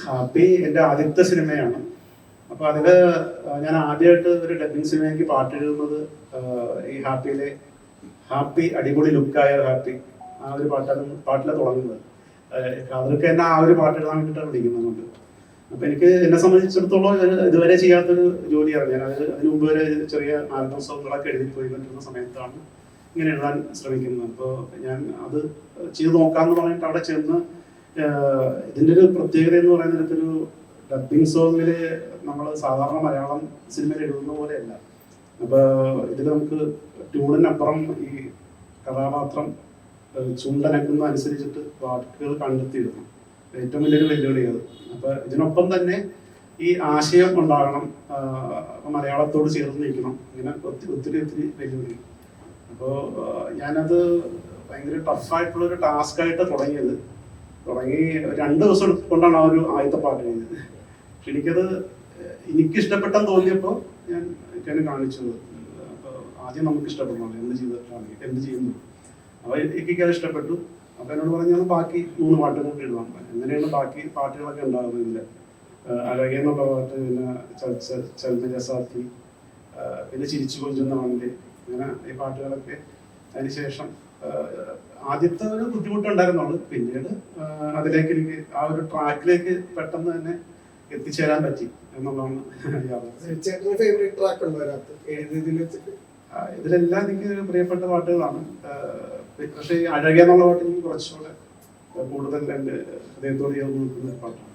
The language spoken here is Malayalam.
ഹാപ്പി എൻ്റെ ആദ്യത്തെ സിനിമയാണ്. അപ്പോൾ അതില് ഞാൻ ആദ്യമായിട്ട് ഒരു ഡബിങ് സിനിമയ്ക്ക് പാട്ട് എഴുതുന്നത് ഈ ഹാപ്പിയിലെ ഹാപ്പി അടിപൊളി ലുക്കായ ഹാപ്പി ആ ഒരു പാട്ടിലാണ് തുടങ്ങുന്നത്. അതൊക്കെ എന്നെ ആ ഒരു പാട്ട് എഴുതാൻ വേണ്ടിയിട്ടാണ് വിളിക്കുന്നത്. അപ്പൊ എനിക്ക് എന്നെ സംബന്ധിച്ചിടത്തോളം ഇതുവരെ ചെയ്യാത്തൊരു ജോലിയാണ്. ഞാൻ അതിന് മുമ്പ് വരെ ചെറിയ മാരത്തോൺ സോങ്ങുകളൊക്കെ എഴുതി പോയിക്കൊണ്ടിരുന്ന സമയത്താണ് ഇങ്ങനെ എഴുതാൻ ശ്രമിക്കുന്നത്. അപ്പോൾ ഞാൻ അത് ചെയ്ത് നോക്കാമെന്ന് പറഞ്ഞിട്ട് അവിടെ ചെന്ന് ഇതിൻ്റെ ഒരു പ്രത്യേകത എന്ന് പറയുന്നത് ഒരു ഡബിങ് സോങ്ങിൽ നമ്മൾ സാധാരണ മലയാളം സിനിമയിൽ എഴുതുന്ന പോലെയല്ല. അപ്പോൾ ഇതിൽ നമുക്ക് ട്യൂണിനപ്പുറം ഈ കഥാപാത്രം ചുണ്ടനക്കുന്ന അനുസരിച്ചിട്ട് വാക്കുകൾ കണ്ടെത്തിയിടണം. ഏറ്റവും വലിയൊരു വെല്ലുവിളിയത്. അപ്പോൾ ഇതിനൊപ്പം തന്നെ ഈ ആശയം ഉണ്ടാകണം, മലയാളത്തോട് ചേർന്ന് നിൽക്കണം. ഇങ്ങനെ ഒത്തിരി വെല്ലുവിളി. അപ്പോൾ ഞാനത് ഭയങ്കര ടഫായിട്ടുള്ളൊരു ടാസ്ക്കായിട്ട് തുടങ്ങി 2 ദിവസം കൊണ്ടാണ് ആ ഒരു ആദ്യത്തെ പാട്ട് എഴുതിയത്. പക്ഷെ എനിക്കിഷ്ടപ്പെട്ടെന്ന് തോന്നിയപ്പോൾ ഞാൻ കാണിച്ചത്. അപ്പോൾ ആദ്യം നമുക്ക് ഇഷ്ടപ്പെടണം എന്ത് ചെയ്യുന്നു. അപ്പോൾ എനിക്ക് അത് ഇഷ്ടപ്പെട്ടു. അപ്പോൾ എന്നോട് പറഞ്ഞാൽ ബാക്കി 3 പാട്ടുകൾ കൂടി എഴുതാൻ. അങ്ങനെയാണ് ബാക്കി പാട്ടുകളൊക്കെ ഉണ്ടാകുന്നത്. ഇതിൽ അഴകേ എന്നുള്ള പാട്ട്, പിന്നെ ചൽമജസാത്തി, പിന്നെ ചിരിച്ചു കൊഞ്ചുന്ന വണ്ടി, അങ്ങനെ ഈ പാട്ടുകളൊക്കെ അതിനുശേഷം ആദ്യത്തെ ഒരു ബുദ്ധിമുട്ടുണ്ടായിരുന്നുള്ളൂ. പിന്നീട് അതിലേക്ക് എനിക്ക് ആ ഒരു ട്രാക്കിലേക്ക് പെട്ടെന്ന് തന്നെ എത്തിച്ചേരാൻ പറ്റി എന്നുള്ളതാണ് ഇതിലെല്ലാം എനിക്ക് പ്രിയപ്പെട്ട പാട്ടുകളാണ്. പക്ഷേ ഈ അഴകേ എന്നുള്ള പാട്ട് എനിക്ക് കുറച്ചുകൂടെ കൂടുതൽ എൻ്റെ ഹൃദയത്തോട് ചേർന്ന് നിൽക്കുന്ന പാട്ടാണ്.